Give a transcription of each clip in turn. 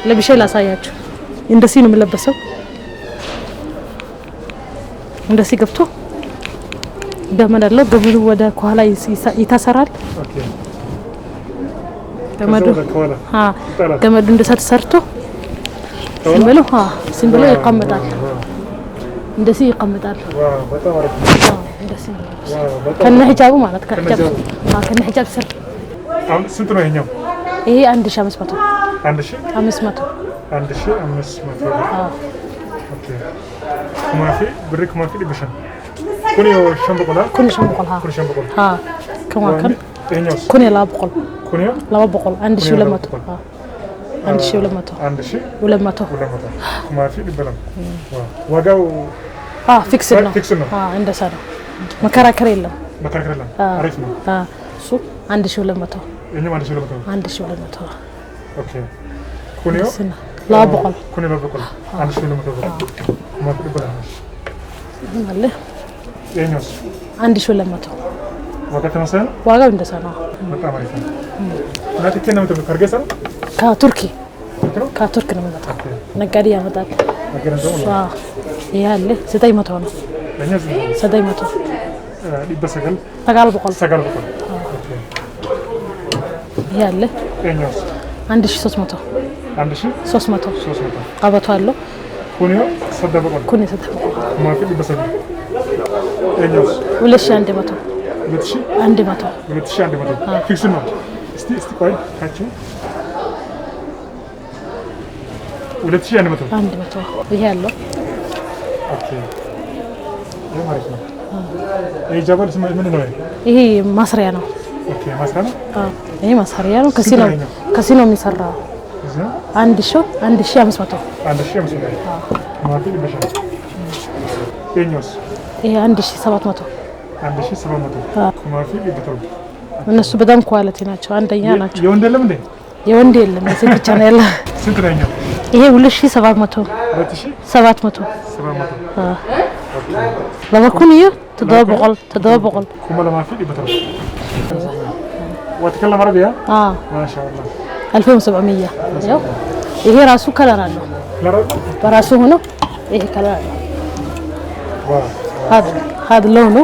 ለብሼ ላሳያችሁ። እንደዚህ ነው የምለበሰው። እንደዚህ ገብቶ ገመድ አለው። ገመዱ ወደ ከኋላ ይታሰራል። ገመዱ ገመዱ እንደሰት ሰርቶ ሲምብሎ ይቀመጣል። እንደዚህ ይቀመጣል። እንደዚህ ከነ ሂጃቡ ማለት ከነ ሂጃብ ስር ስንት ነው ይሄኛው? ይሄ 1500 1500 ኦኬ ኩማፊ ብሪ ኩማፊ ሊበሻን ኩኒ ሸምበቆላ ከማከን ይሄኛውስ ኩኒ ላበቆል 1200 ኩማፊ ሊበላም ዋጋው ፊክስ ነው። እንደዛ ነው። መከራከር የለም። አሪፍ ነው። እሱ 1200 ይሄኛው 1200 ኦኬ ኩኒዮ ላበቆል 1200 ኩማፊ ሊበላም አለ። ይሄኛውስ 1200 ዋጋ ተመሳሳይ ነው። ዋጋው እንደዛ ነው። በጣም አሪፍ ነው። እና ትኬት ነው ከርጌሳ ነው ከቱርክ ነው የሚመጣው። ነጋዴ ያመጣል። ይሄ አለ 900 ነው። 900 ሊበሰገል ሰጋል በቆል ይሄ አለ 1300 ቀበቶ አለው። ኩኒዮ ሰደበቆል ማፊ ሊበሰገል 2100 ፊክስ ነው። እስቲ ቆይ ካችሁ 2100 ይሄ ያለው ኦኬ ይሄ ማለት ነው። ይሄ ጃባል ምን ነው? ይሄ ማስሪያ ነው። ኦኬ ማስሪያ ነው። ይሄ ማስሪያ ነው። ከሲኖ የሚሰራው 1500 ማፊ ሊበሻ የኛውስ ይሄ 1700 ማፊ ሊበተሩ እነሱ በጣም ኳሊቲ ናቸው። አንደኛ ናቸው። የወንድ የለም እንዴ? የወንድ የለም፣ የሴት ብቻ ነው ያለው። ስንት ነው ይሄኛው? ይሄ 2700 ለማኩን ይሄ ተደበቆል ኩማ ለማፊ ሊበተሩ ወትከለም አረቢያ ማሻአላ 2700 ያው ይሄ ራሱ ከለር አለው። በራሱ ሆኖ ይሄ ከለር አለው። هذا لونه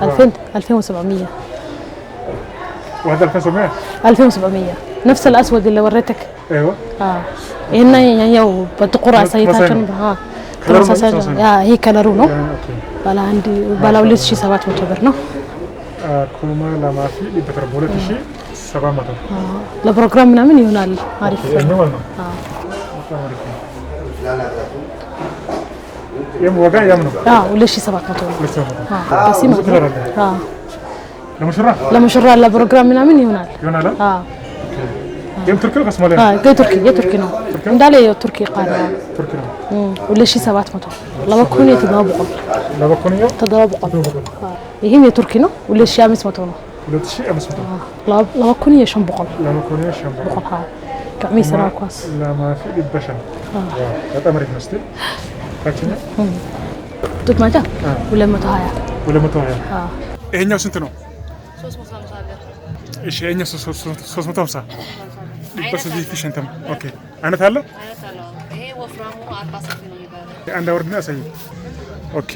2700 وهذا 2700 نفس الاسود اللي وريتك. ايوه هنا ያው በጥቁር አሳይታችን هي ከለሩ ነው። ባላ 2700 ብር ነው። ኩማ ለማፊ ሊበተር 2700 ለፕሮግራም ምናምን ይሆናል። አሪፍ ነው። يوم وقع يوم نو. وليش 700 بس لمشروع لبروجرام ምናምን ይሆናል። يوم تركي قسم عليه. تركي ነው እንዳለ የቱርኪ ቃል ነው። وليش 700 ለበኩኒ ተደባበቀ ይሄም የቱርኪ ነው። وليش 500 ነው። 2500 ለበኩኒ የሸምበቆል كميس راكواس لا ما في البشر በጣም አሪፍ ነው። እስቲ ታችኛ ጡት ማታ 220 ይሄኛው ስንት ነው? 350 እሺ ይሄኛው 350 ሊበስ እዚህ ፊሽ እንተም ኦኬ አይነት አለ። ይሄ ወፍራሙ 40 ሰፊ ነው ይባላል። አንድ አውርድና አሳይ። ኦኬ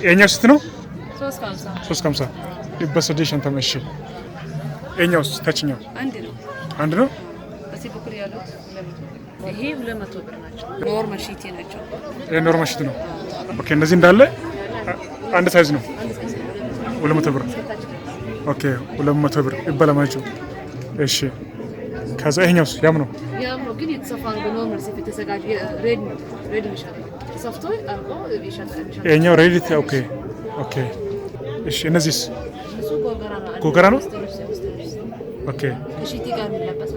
ይሄኛው ስንት ነው? 350 ሊበስ እዚህ እንተም እሺ ይሄኛው ታችኛው አንድ ነው። በዚህ በኩል ያሉት ይሄ 200 ብር ናቸው። ኖርማል ሺቲ ናቸው። ይሄ ኖርማል ሺቲ ነው። ኦኬ እነዚህ እንዳለ አንድ ሳይዝ ነው። 200 ብር ኦኬ 200 ብር ይበላማችሁ። እሺ ከዛ ይሄኛውስ ያም ነው ግን የተሰፋ ነው። በኖርማል ሲፍ የተዘጋጀ ሬድ ይሻላል። ተሰፍቶ አርቆ ይሻላል። ይሄኛው ሬድ ኦኬ እሺ እነዚህስ ጎገራ ነው። ኦኬ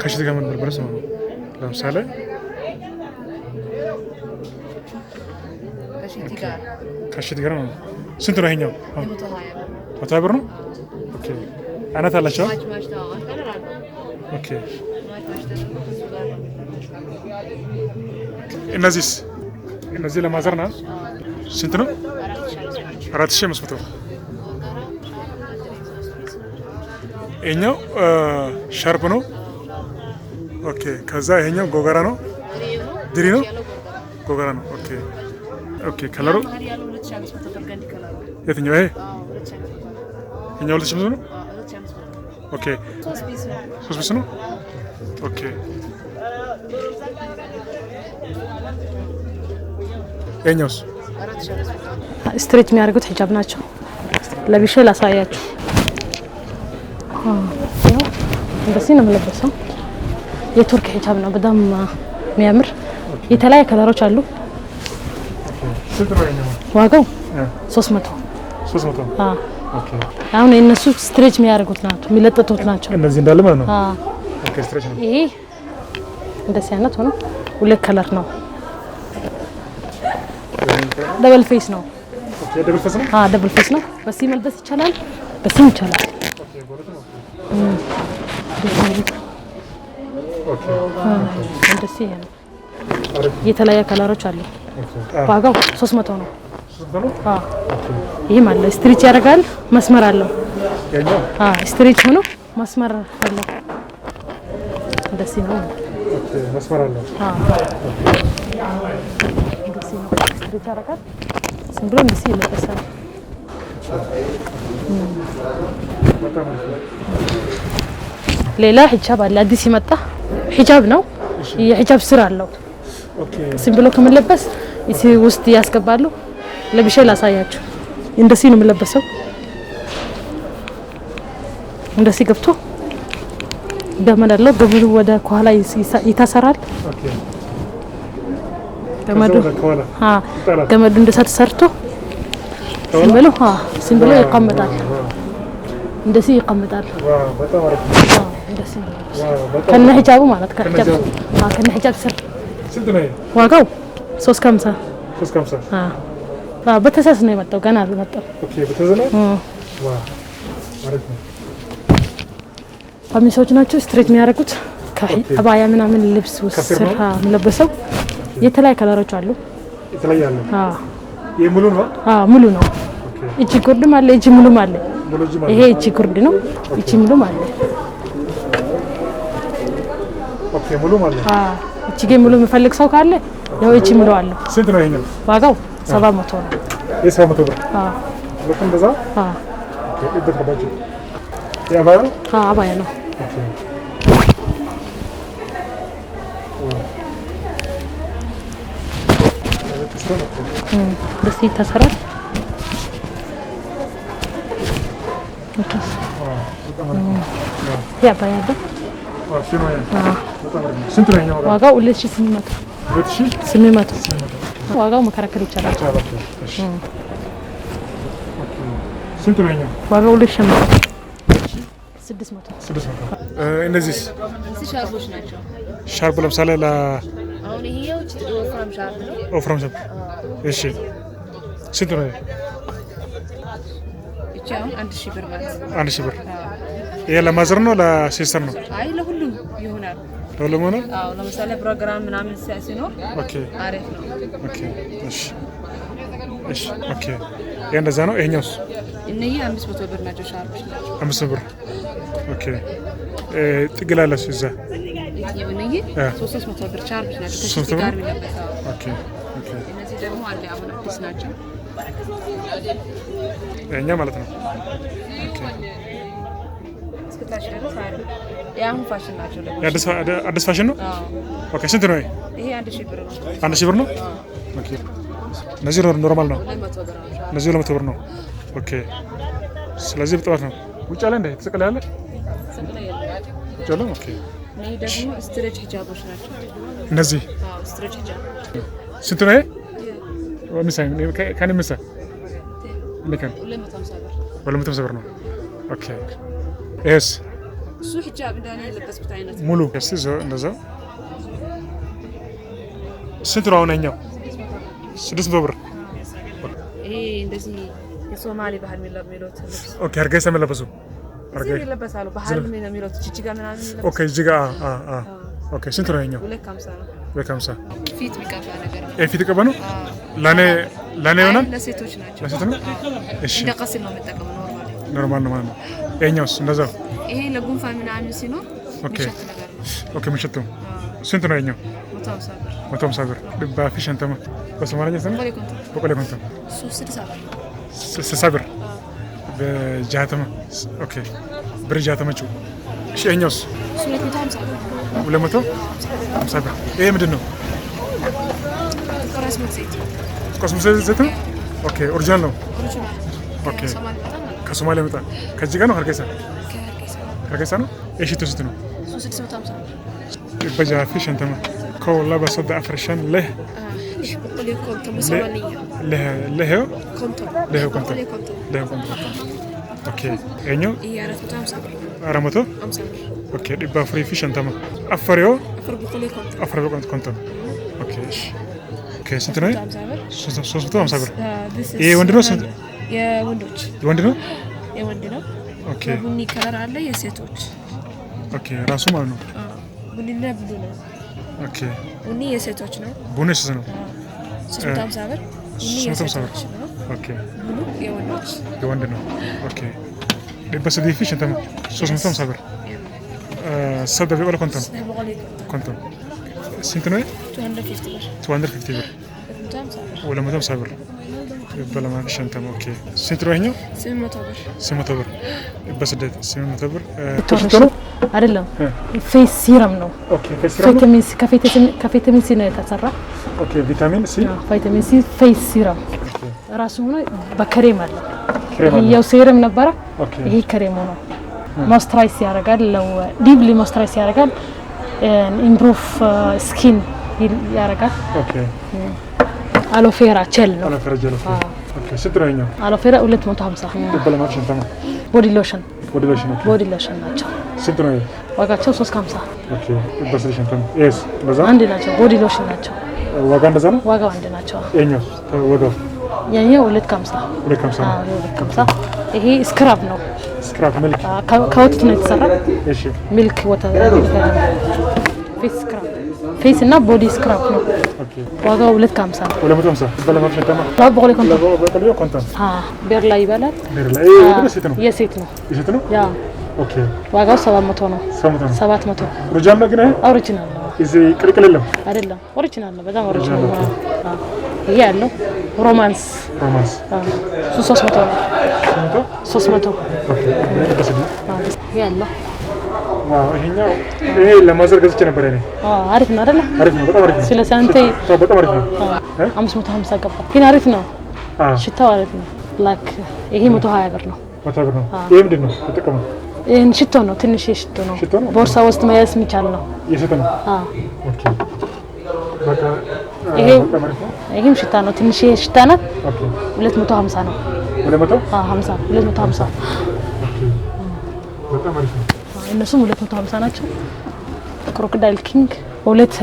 ከሺቲ ጋር ምን በርበረስ ነው? ለምሳሌ ከሺቲ ጋር ነው። ስንት ነው ይሄኛው? 120 ብር ነው። ኦኬ አይነት አላቸው። ኦኬ እነዚህ ለማዘር ነው። ስንት ነው? 4500 ይሄኛው ሻርፕ ነው። ኦኬ ከዛ ይሄኛው ጎገራ ነው ድሪ ነው ጎገራ ነው ኦኬ ኦኬ ከለሩ የትኛው ይሄ ይሄኛው 2500 ነው ኦኬ 3 ፒስ ነው ኦኬ ይሄኛውስ ስትሬች የሚያደርጉት ሂጃብ ናቸው ለብሼ ላሳያችሁ እንደዚህ ነው የምለበሰው የቱርክ ሂጃብ ነው በጣም የሚያምር የተለያየ ከለሮች አሉ ዋጋው 300 ኦኬ አሁን እነሱ ስትሬች የሚያደርጉት ናቸው የሚለጥጡት ናቸው እነዚህ እንዳለ ማለት ነው ኦኬ ስትሬች ነው ይሄ እንደዚህ አይነት ሆኖ ሁለት ከለር ነው ደብል ፌስ ነው ኦኬ ደብል ፌስ ነው ደብል ፌስ ነው በዚህ መልበስ ይቻላል በዚህ ይቻላል ኦኬ እንደዚህ ነው የተለያየ ከለሮች አሉ ዋጋው 300 ነው ይሄ ማለት ስትሪች ያደርጋል መስመር አለው ስትሪች ሆኖ መስመር አለው እንደዚህ ነው ኦኬ መስመር አለው እንደዚህ ነው ስትሪች ያደርጋል ዝም ብሎ እንደዚህ ይለበሳል ሌላ ሂጃብ አለ አዲስ ይመጣ ሂጃብ ነው የሂጃብ ስራ አለው ኦኬ ዝም ብሎ ከመለበስ እዚህ ውስጥ ያስገባሉ ለብሼ ላሳያችሁ እንደዚህ ነው የምለበሰው እንደዚህ ገብቶ ገመድ አለው ገመዱ ወደ ኋላ ይታሰራል ኦኬ ገመዱ እንደዛ ተሰርቶ ዝም ብሎ ይቀመጣል እንደዚህ ይቀመጣል በጣም አሪፍ እንደዚህ ከነ ሂጃቡ ማለት ከነ ሂጃብ ስር ስንት ነው ዋጋው 350 በተሳስ ነው የመጣው ገና አልመጣም ኦኬ በተዘና ዋው አሪፍ ነው ፋሚሊዎች ናቸው ስትሬት የሚያደርጉት ከአባያ ምናምን ልብስ ስር የሚለበሰው የተለያየ ከለሮች አሉ የተለያየ አለ ይሄ ሙሉ ነው ሙሉ ነው እቺ ጉርድም አለ እቺ ሙሉም አለ ይሄ እቺ ጉርድ ነው እቺ ሙሉም አለ ኦኬ ሙሉ ማለት እቺ ጌ ሙሉ የሚፈልግ ሰው ካለ ያው እቺ ሙሉ አለ ስንት ነው ይሄኛው ዋጋው 700 ነው የ700 ብር ለምን እንደዛ ኦኬ ይደረባጭ ያባያ አባያ ነው ኦኬ በዚህ ተሰራል ያባያ ነው ስንት ነው ይሄኛው ዋጋው 2800 ዋጋው መከራከር ይቻላል ስንት ነው ይሄኛው ዋጋው 600 እነዚህ ሻርቦች ናቸው ሻርፕ ለምሳሌ አሁን ይሄው ወፍራም ሻርፕ ነው ወፍራም ሻርፕ እሺ ስንት ነው እቺ አሁን 1000 ብር ማለት 1000 ብር ይሄ ለማዘር ነው ለሲስተር ነው አይ ለሁሉም ይሆናል ለሁሉም ነው ለምሳሌ ፕሮግራም ምናምን ሲኖር ኦኬ አሪፍ ነው ኦኬ እሺ ኦኬ ይሄ እንደዛ ነው ይሄኛውስ እነዚህ 500 ብር ናቸው ሻርፕ ናቸው 500 ብር ኦኬ ጥግላለሽ እዛ እነዚህ 300 ብር ሻርፕ ናቸው ከሽቲ ጋር የሚለበሰው ኦኬ እነዚህ ደግሞ አለ አሁን አዲስ ናቸው እኛ ማለት ነው ኦኬ እስከታች ድረስ አይደል ያሁን ፋሽን ናቸው ደግሞ አዲስ ፋሽን ነው ኦኬ ስንት ነው ይሄ 1000 ብር ነው 1000 ብር ነው ኦኬ እነዚህ ኖርማል ነው 200 ብር ነው እነዚህ 200 ብር ነው ኦኬ ስለዚህ ብጥራት ነው ውጭ ላይ እንደ ተሰቀለ ያለ ኦኬ እኔ ደግሞ ስትሬች ሂጃቦች ናቸው እነዚህ ስትሬች ሂጃብ ስንት ነው ወምሳይ ከኔ ምሳ ለከን 250 ብር ነው ኦኬ ኤስ እሱ ሂጃብ እንደኔ ለበስኩት አይነት ሙሉ እስቲ እንደዛ ስንት ነው አሁንኛው 600 ብር ይሄ እንደዚህ የሶማሌ ባህል የሚለብሱት ኦኬ አርጋይስ የሚለብሱ አርጋይ ይለበሳሉ ባህል የሚለብሱት ጅጅጋ ምናምን ይለበሳሉ ኦኬ ጅጅጋ ኦኬ ስንት ነው ይሄኛው 250 ፊት ቢቀባ ነገር ፊት ቢቀባ ነው ለኔ ሆነ ለሴቶች ናቸው ለሴቶች ነው እሺ እንደ ቀሲል ነው የምጠቀመው ኖርማል ነው ማለት ነው ይሄኛውስ እንደዛው ይሄ ለጉንፋን ምናምን ሲኖር ኦኬ ኦኬ ምሽቱ ስንት ነው የኛው? 150 ብር ድባፊ ሸንተማ በሶማሊኛ ስንት በቆሌ ኮንቶ 60 ብር በጃተማ ኦኬ ብር ጃተማቹ እሺ የኛውስ 250 ብር ይሄ ምንድን ነው? ኮስሞስ ዘይት ነው ኦኬ ኦሪጂናል ነው ኦኬ ከሶማሊያ መጣ ከዚህ ጋር ነው ሀርጌሳ ነው እሺ ትውስት ነው 650 በጃፊ ሸንተማ كولا بصد أفرشان له بقولي كنتم مصممية له كنتم أوكي إنيو إيه أرمتو أوكي يبقى فري فيش أنتما أفريو بقولي كنتم أوكي إيش أوكي سنتنا سوسمتو أم صبر إيه وندنو سنت يا وندوش وندنو أوكي بني كلر على يا سيتوش أوكي راسو مالنو بني لا بدونه ኦኬ ቡኒ የሴቶች ነው። ቡኒ የሴቶች ነው። 350 ብር ቡኒ የሴቶች ነው። ኦኬ ቡኒ የወንድ ነው። ኦኬ በሰዲ ፊሽ እንተም 350 ብር ሰደ ቢቆል ኮንቶ ስንት ነው? 250 ብር 250 ብር በለማ ፊሽ እንተም ኦኬ ስንት ነው ይሄኛው? 800 ብር በስደት 800 ብር ተሽቶ ነው አይደለም ፌስ ሲረም ነው ኦኬ ፌስ ሲረም ከቪታሚን ሲ ነው የተሰራ ኦኬ ቪታሚን ሲ ፌስ ሲረም ራሱ ሆኖ በክሬም አለ ይሄው ሲረም ነበር ይሄ ክሬም ነው ሞይስቸራይዝ ያደርጋል ለው ዲፕሊ ሞይስቸራይዝ ያደርጋል ኢምፕሩቭ ስኪን ያደርጋል ኦኬ አሎቬራ ጀል ነው ኦኬ ስትራኛው አሎቬራ 250 በለማሽ እንተም ቦዲ ሎሽን ናቸው ስንት ነው ዋጋቸው? 350 ኦኬ በስልሽ እንተም ኤስ በዛ አንድ ናቸው ቦዲ ሎሽን ናቸው ዋጋ እንደዛ ነው ዋጋው አንድ ናቸው የኛው ዋጋው 250 ይሄ ስክራብ ነው ሚልክ ከወተት ነው የተሰራ እሺ ሚልክ ወተት ፌስ ስክራብ ፌስ እና ቦዲ ስክራብ ነው ኦኬ ዋጋው 250 በለማሽ እንተም በቆሌ ኮንቶ ቤርላ ይባላል የሴት ነው ያ ኦኬ ዋጋው 700 ነው 700 ሩጃም ነው ግን ኦሪጂናል ነው እዚህ ቅልቅል የለም አይደለም ኦሪጂናል ነው በጣም ኦሪጂናል ነው ይሄ ያለው ሮማንስ 300 ነው 300 ኦኬ ይሄ ያለው ዋው ይሄኛው ይሄ ለማዘር ገዝቼ ነበር እኔ አሪፍ ነው አይደለ አሪፍ ነው በጣም አሪፍ ነው ስለዚህ አንተ በጣም አሪፍ ነው 550 ገባ ግን አሪፍ ነው ሽታው አሪፍ ነው ላይክ ይሄ 120 ብር ነው 120 ብር ነው ይሄ ምንድን ነው ተጠቀሙ ይሄን ሽቶ ነው ትንሽ ሽቶ ነው ቦርሳ ውስጥ መያዝ የሚቻል ነው የሽቶ ነው ኦኬ በቃ ይሄም ሽታ ነው ትንሽ ሽታ ነው ኦኬ 250 ነው 250 ኦኬ በጣም አሪፍ ነው እነሱም 250 ናቸው ክሮኮዳይል ኪንግ ሁለት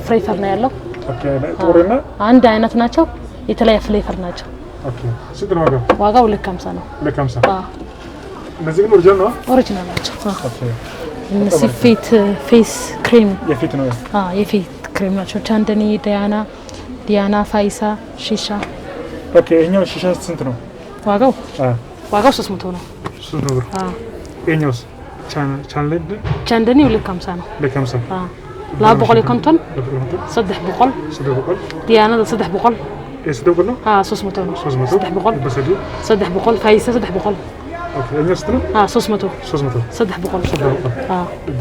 ፍሌቨር ነው ያለው ኦኬ ጦርና አንድ አይነት ናቸው የተለያየ ፍሌቨር ናቸው ኦኬ ስንት ነው ዋጋው 250 ነው 250 እነዚህ ግን ኦሪጂናል ናቸው ኦኬ እነዚህ ፌስ ክሬም የፊት ነው የፊት ክሬም ናቸው ቻንደኒ ዲያና ፋይሳ ሺሻ ኦኬ እኛው ሺሻ ስንት ነው ዋጋው 300 ነው 300 ብር እኛውስ ቻንደኒ 250 ነው 250 لا بقول كنتن صدح بقول ديانا صدح بقول ايش دوبل نو 300 صدح بقول صدح بقول فايسه صدح بقول اوكي ايش ترى 300 صدح بقول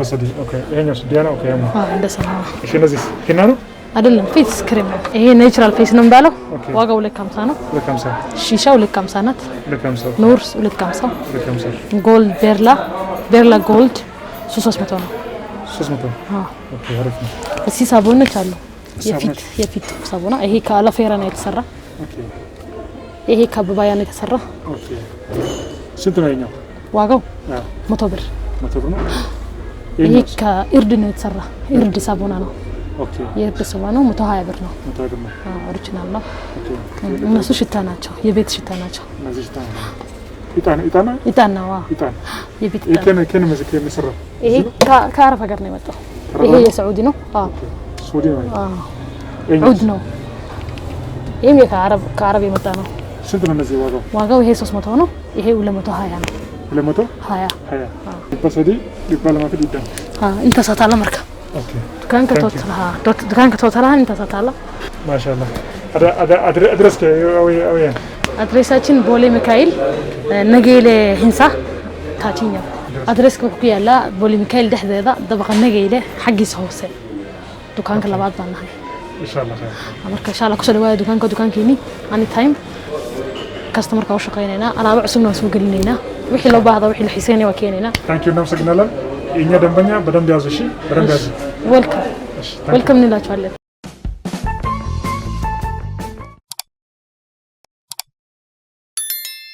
بس دي اوكي ايش ديانا اوكي يا عند سنه ايش نزيف كنا አይደለም ፌስ ክሬም ነው ይሄ ኔቸራል ፌስ ነው የሚባለው ዋጋው 250 ነው 250 ሺሻው 250 ናት 250 ኑርስ 250 ጎልድ ቤርላ ጎልድ 300 ነው 300 ኦኬ አሪፍ ነው እዚህ ሳቦኖች አሉ የፊት ሳቦና ይሄ ከአሎቬራ ነው የተሰራ ኦኬ ይሄ ከአበባያ ነው የተሰራ ኦኬ ስንት ነው የኛው ዋጋው 100 ብር ነው ይሄ ከእርድ ነው የተሰራ እርድ ሳቦና ነው ኦኬ የእርድ ሳቦና ነው 120 ብር ነው 120 ብር ነው ኦሪጂናል ነው ኦኬ እነሱ ሽታ ናቸው የቤት ሽታ ናቸው እነዚህ ሽታ ኢጣና የቤት ከነ መስከ የሚሰራው ይሄ ከአረብ ሀገር ነው የመጣው ይሄ የሳዑዲ ነው ሳዑዲ ነው ዑድ ነው ይሄም ከአረብ የመጣ ነው ስንት ነው እነዚህ ዋጋው ይሄ 300 ነው ይሄ 220 ነው 220 በሳዑዲ ይባላል ማለት ይዳን انت ساتala marka اوكي دكان كتوترها انت تطالع ما شاء الله ادرسك وين ادريساتين بولي ميكائيل نجيله هنسا تاتينيا ادريسك ku yaala بولي ميكائيل dhexdeeda dabaqa nageyle xaqiis hoose dukaanka labaad baan nahay insha Allah khair marka insha Allah ku soo dhawaada dukaankeeni any time customer ka shaqeynayna alaabo cusubna soo gelinayna wixii loo baahdo wixii la xiiseynay waa keenayna thank you namsagnalan እኛ ደንበኛ በደንብ ያዙ እሺ በደንብ ያዙ welcome እንላችኋለን